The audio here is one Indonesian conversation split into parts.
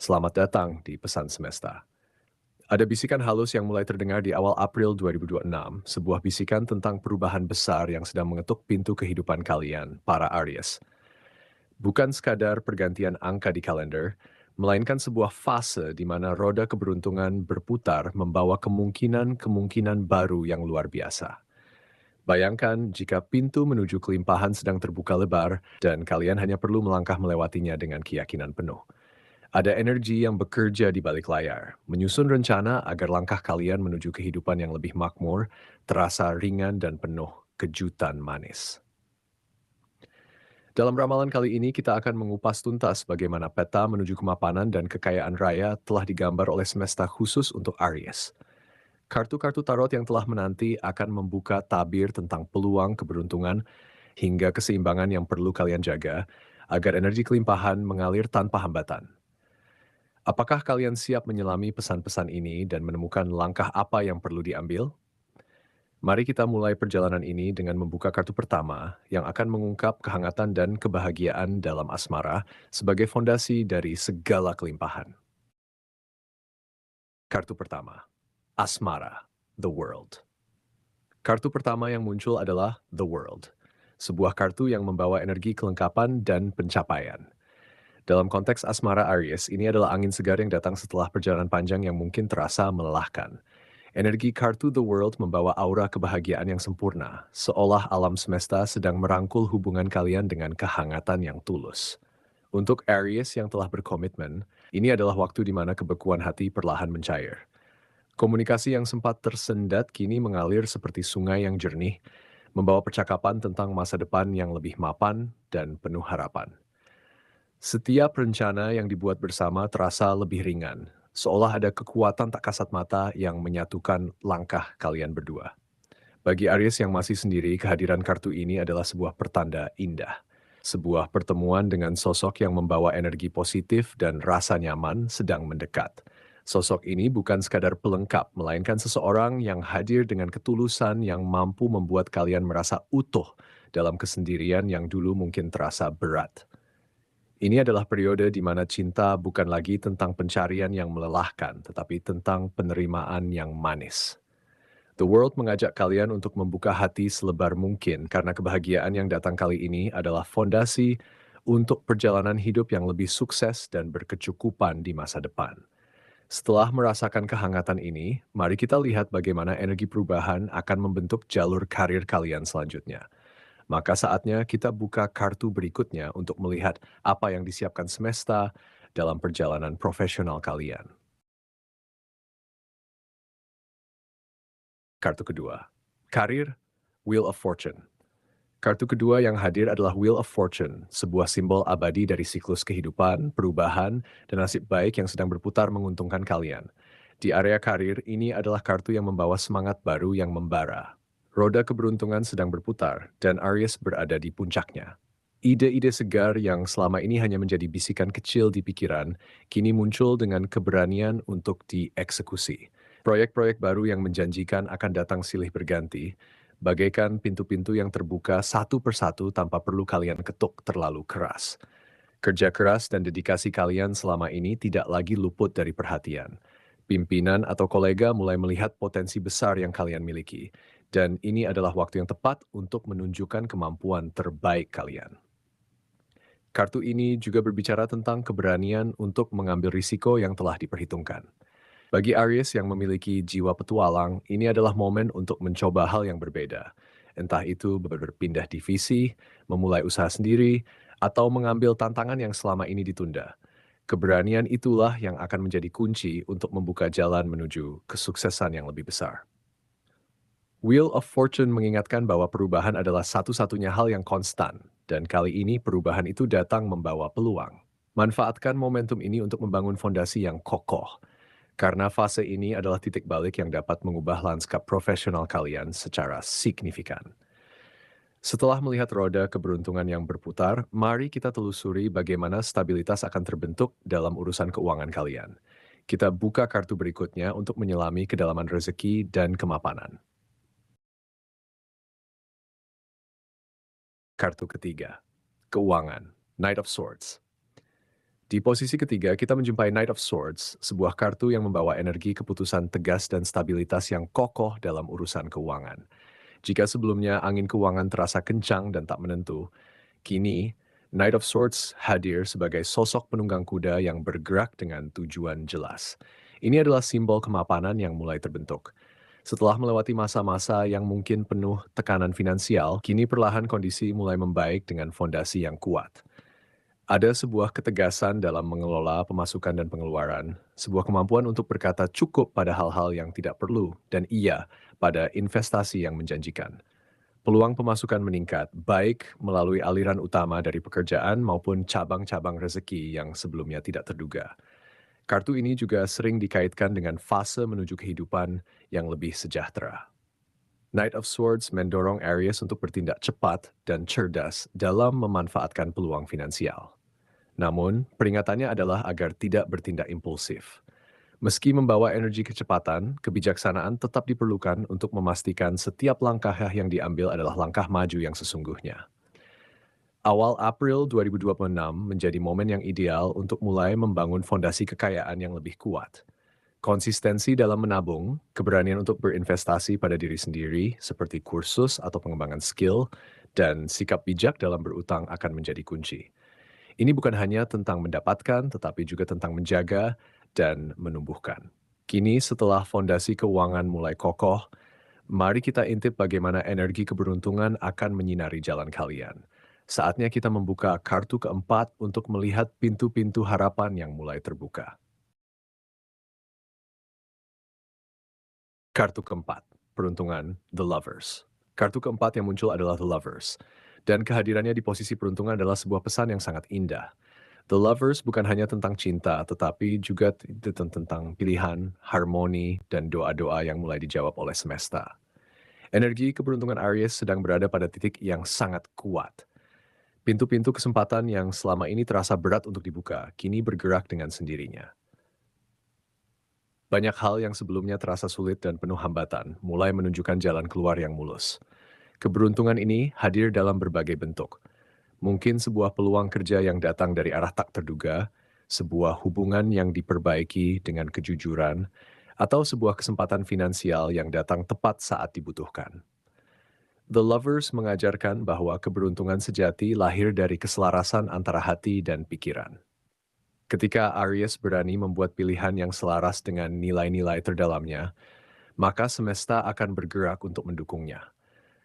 Selamat datang di Pesan Semesta. Ada bisikan halus yang mulai terdengar di awal April 2026, sebuah bisikan tentang perubahan besar yang sedang mengetuk pintu kehidupan kalian, para Aries. Bukan sekadar pergantian angka di kalender, melainkan sebuah fase di mana roda keberuntungan berputar membawa kemungkinan-kemungkinan baru yang luar biasa. Bayangkan jika pintu menuju kelimpahan sedang terbuka lebar dan kalian hanya perlu melangkah melewatinya dengan keyakinan penuh. Ada energi yang bekerja di balik layar, menyusun rencana agar langkah kalian menuju kehidupan yang lebih makmur, terasa ringan dan penuh kejutan manis. Dalam ramalan kali ini kita akan mengupas tuntas bagaimana peta menuju kemapanan dan kekayaan raya telah digambar oleh semesta khusus untuk Aries. Kartu-kartu tarot yang telah menanti akan membuka tabir tentang peluang keberuntungan hingga keseimbangan yang perlu kalian jaga agar energi kelimpahan mengalir tanpa hambatan. Apakah kalian siap menyelami pesan-pesan ini dan menemukan langkah apa yang perlu diambil? Mari kita mulai perjalanan ini dengan membuka kartu pertama yang akan mengungkap kehangatan dan kebahagiaan dalam asmara sebagai fondasi dari segala kelimpahan. Kartu pertama, Asmara, The World. Kartu pertama yang muncul adalah The World, sebuah kartu yang membawa energi kelengkapan dan pencapaian. Dalam konteks asmara Aries, ini adalah angin segar yang datang setelah perjalanan panjang yang mungkin terasa melelahkan. Energi kartu The World membawa aura kebahagiaan yang sempurna, seolah alam semesta sedang merangkul hubungan kalian dengan kehangatan yang tulus. Untuk Aries yang telah berkomitmen, ini adalah waktu di mana kebekuan hati perlahan mencair. Komunikasi yang sempat tersendat kini mengalir seperti sungai yang jernih, membawa percakapan tentang masa depan yang lebih mapan dan penuh harapan. Setiap rencana yang dibuat bersama terasa lebih ringan, seolah ada kekuatan tak kasat mata yang menyatukan langkah kalian berdua. Bagi Aries yang masih sendiri, kehadiran kartu ini adalah sebuah pertanda indah. Sebuah pertemuan dengan sosok yang membawa energi positif dan rasa nyaman sedang mendekat. Sosok ini bukan sekadar pelengkap, melainkan seseorang yang hadir dengan ketulusan yang mampu membuat kalian merasa utuh dalam kesendirian yang dulu mungkin terasa berat. Ini adalah periode di mana cinta bukan lagi tentang pencarian yang melelahkan, tetapi tentang penerimaan yang manis. The World mengajak kalian untuk membuka hati selebar mungkin karena kebahagiaan yang datang kali ini adalah fondasi untuk perjalanan hidup yang lebih sukses dan berkecukupan di masa depan. Setelah merasakan kehangatan ini, mari kita lihat bagaimana energi perubahan akan membentuk jalur karir kalian selanjutnya. Maka saatnya kita buka kartu berikutnya untuk melihat apa yang disiapkan semesta dalam perjalanan profesional kalian. Kartu kedua, karir, Wheel of Fortune. Kartu kedua yang hadir adalah Wheel of Fortune, sebuah simbol abadi dari siklus kehidupan, perubahan, dan nasib baik yang sedang berputar menguntungkan kalian. Di area karir, ini adalah kartu yang membawa semangat baru yang membara. Roda keberuntungan sedang berputar, dan Aries berada di puncaknya. Ide-ide segar yang selama ini hanya menjadi bisikan kecil di pikiran, kini muncul dengan keberanian untuk dieksekusi. Proyek-proyek baru yang menjanjikan akan datang silih berganti, bagaikan pintu-pintu yang terbuka satu persatu tanpa perlu kalian ketuk terlalu keras. Kerja keras dan dedikasi kalian selama ini tidak lagi luput dari perhatian. Pimpinan atau kolega mulai melihat potensi besar yang kalian miliki, dan ini adalah waktu yang tepat untuk menunjukkan kemampuan terbaik kalian. Kartu ini juga berbicara tentang keberanian untuk mengambil risiko yang telah diperhitungkan. Bagi Aries yang memiliki jiwa petualang, ini adalah momen untuk mencoba hal yang berbeda. Entah itu berpindah divisi, memulai usaha sendiri, atau mengambil tantangan yang selama ini ditunda. Keberanian itulah yang akan menjadi kunci untuk membuka jalan menuju kesuksesan yang lebih besar. Wheel of Fortune mengingatkan bahwa perubahan adalah satu-satunya hal yang konstan, dan kali ini perubahan itu datang membawa peluang. Manfaatkan momentum ini untuk membangun fondasi yang kokoh, karena fase ini adalah titik balik yang dapat mengubah lanskap profesional kalian secara signifikan. Setelah melihat roda keberuntungan yang berputar, mari kita telusuri bagaimana stabilitas akan terbentuk dalam urusan keuangan kalian. Kita buka kartu berikutnya untuk menyelami kedalaman rezeki dan kemapanan. Kartu ketiga, keuangan, Knight of Swords. Di posisi ketiga, kita menjumpai Knight of Swords, sebuah kartu yang membawa energi keputusan tegas dan stabilitas yang kokoh dalam urusan keuangan. Jika sebelumnya angin keuangan terasa kencang dan tak menentu, kini Knight of Swords hadir sebagai sosok penunggang kuda yang bergerak dengan tujuan jelas. Ini adalah simbol kemapanan yang mulai terbentuk. Setelah melewati masa-masa yang mungkin penuh tekanan finansial, kini perlahan kondisi mulai membaik dengan fondasi yang kuat. Ada sebuah ketegasan dalam mengelola pemasukan dan pengeluaran, sebuah kemampuan untuk berkata cukup pada hal-hal yang tidak perlu, dan iya pada investasi yang menjanjikan. Peluang pemasukan meningkat, baik melalui aliran utama dari pekerjaan maupun cabang-cabang rezeki yang sebelumnya tidak terduga. Kartu ini juga sering dikaitkan dengan fase menuju kehidupan yang lebih sejahtera. Knight of Swords mendorong Aries untuk bertindak cepat dan cerdas dalam memanfaatkan peluang finansial. Namun, peringatannya adalah agar tidak bertindak impulsif. Meski membawa energi kecepatan, kebijaksanaan tetap diperlukan untuk memastikan setiap langkah yang diambil adalah langkah maju yang sesungguhnya. Awal April 2026 menjadi momen yang ideal untuk mulai membangun fondasi kekayaan yang lebih kuat. Konsistensi dalam menabung, keberanian untuk berinvestasi pada diri sendiri seperti kursus atau pengembangan skill, dan sikap bijak dalam berutang akan menjadi kunci. Ini bukan hanya tentang mendapatkan, tetapi juga tentang menjaga dan menumbuhkan. Kini setelah fondasi keuangan mulai kokoh, mari kita intip bagaimana energi keberuntungan akan menyinari jalan kalian. Saatnya kita membuka kartu keempat untuk melihat pintu-pintu harapan yang mulai terbuka. Kartu keempat, peruntungan The Lovers. Kartu keempat yang muncul adalah The Lovers. Dan kehadirannya di posisi peruntungan adalah sebuah pesan yang sangat indah. The Lovers bukan hanya tentang cinta, tetapi juga tentang pilihan, harmoni, dan doa-doa yang mulai dijawab oleh semesta. Energi keberuntungan Aries sedang berada pada titik yang sangat kuat. Pintu-pintu kesempatan yang selama ini terasa berat untuk dibuka, kini bergerak dengan sendirinya. Banyak hal yang sebelumnya terasa sulit dan penuh hambatan, mulai menunjukkan jalan keluar yang mulus. Keberuntungan ini hadir dalam berbagai bentuk. Mungkin sebuah peluang kerja yang datang dari arah tak terduga, sebuah hubungan yang diperbaiki dengan kejujuran, atau sebuah kesempatan finansial yang datang tepat saat dibutuhkan. The Lovers mengajarkan bahwa keberuntungan sejati lahir dari keselarasan antara hati dan pikiran. Ketika Aries berani membuat pilihan yang selaras dengan nilai-nilai terdalamnya, maka semesta akan bergerak untuk mendukungnya.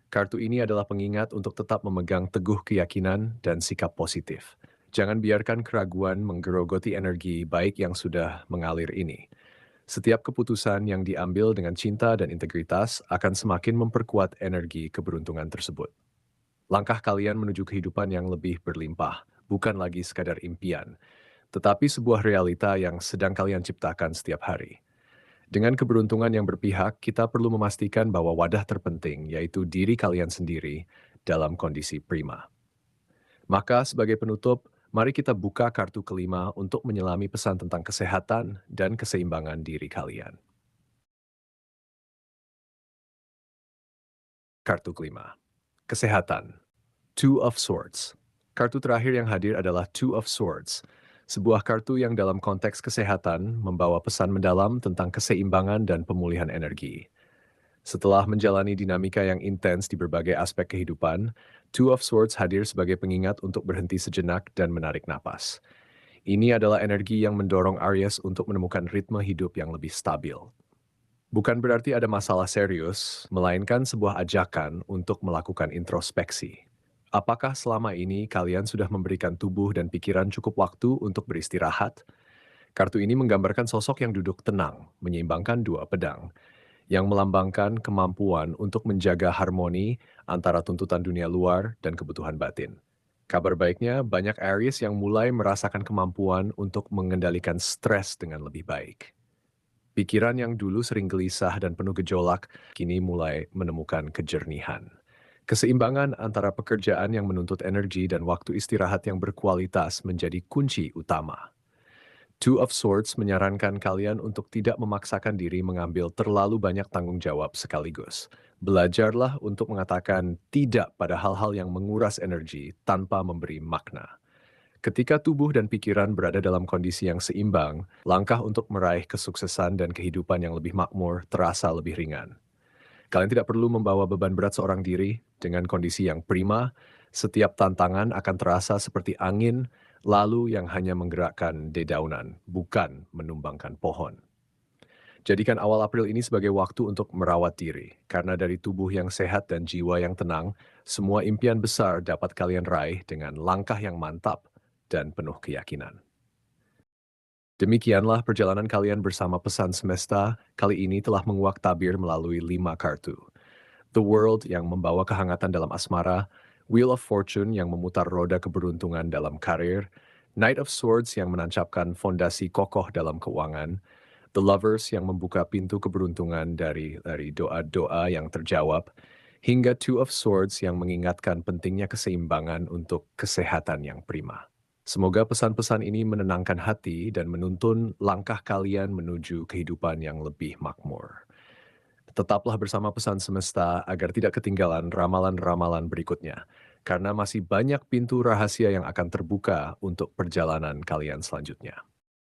Kartu ini adalah pengingat untuk tetap memegang teguh keyakinan dan sikap positif. Jangan biarkan keraguan menggerogoti energi baik yang sudah mengalir ini. Setiap keputusan yang diambil dengan cinta dan integritas akan semakin memperkuat energi keberuntungan tersebut. Langkah kalian menuju kehidupan yang lebih berlimpah, bukan lagi sekadar impian, tetapi sebuah realita yang sedang kalian ciptakan setiap hari. Dengan keberuntungan yang berpihak, kita perlu memastikan bahwa wadah terpenting, yaitu diri kalian sendiri, dalam kondisi prima. Maka sebagai penutup, mari kita buka kartu kelima untuk menyelami pesan tentang kesehatan dan keseimbangan diri kalian. Kartu kelima, kesehatan. Two of Swords. Kartu terakhir yang hadir adalah Two of Swords, sebuah kartu yang dalam konteks kesehatan membawa pesan mendalam tentang keseimbangan dan pemulihan energi. Setelah menjalani dinamika yang intens di berbagai aspek kehidupan, Two of Swords hadir sebagai pengingat untuk berhenti sejenak dan menarik napas. Ini adalah energi yang mendorong Aries untuk menemukan ritme hidup yang lebih stabil. Bukan berarti ada masalah serius, melainkan sebuah ajakan untuk melakukan introspeksi. Apakah selama ini kalian sudah memberikan tubuh dan pikiran cukup waktu untuk beristirahat? Kartu ini menggambarkan sosok yang duduk tenang, menyeimbangkan dua pedang, yang melambangkan kemampuan untuk menjaga harmoni antara tuntutan dunia luar dan kebutuhan batin. Kabar baiknya, banyak Aries yang mulai merasakan kemampuan untuk mengendalikan stres dengan lebih baik. Pikiran yang dulu sering gelisah dan penuh gejolak, kini mulai menemukan kejernihan. Keseimbangan antara pekerjaan yang menuntut energi dan waktu istirahat yang berkualitas menjadi kunci utama. Two of Swords menyarankan kalian untuk tidak memaksakan diri mengambil terlalu banyak tanggung jawab sekaligus. Belajarlah untuk mengatakan tidak pada hal-hal yang menguras energi tanpa memberi makna. Ketika tubuh dan pikiran berada dalam kondisi yang seimbang, langkah untuk meraih kesuksesan dan kehidupan yang lebih makmur terasa lebih ringan. Kalian tidak perlu membawa beban berat seorang diri dengan kondisi yang prima. Setiap tantangan akan terasa seperti angin lalu yang hanya menggerakkan dedaunan, bukan menumbangkan pohon. Jadikan awal April ini sebagai waktu untuk merawat diri, karena dari tubuh yang sehat dan jiwa yang tenang, semua impian besar dapat kalian raih dengan langkah yang mantap dan penuh keyakinan. Demikianlah perjalanan kalian bersama Pesan Semesta, kali ini telah menguak tabir melalui 5 kartu. The World yang membawa kehangatan dalam asmara, Wheel of Fortune yang memutar roda keberuntungan dalam karir, Knight of Swords yang menancapkan fondasi kokoh dalam keuangan, The Lovers yang membuka pintu keberuntungan dari doa-doa yang terjawab, hingga Two of Swords yang mengingatkan pentingnya keseimbangan untuk kesehatan yang prima. Semoga pesan-pesan ini menenangkan hati dan menuntun langkah kalian menuju kehidupan yang lebih makmur. Tetaplah bersama Pesan Semesta agar tidak ketinggalan ramalan-ramalan berikutnya, karena masih banyak pintu rahasia yang akan terbuka untuk perjalanan kalian selanjutnya.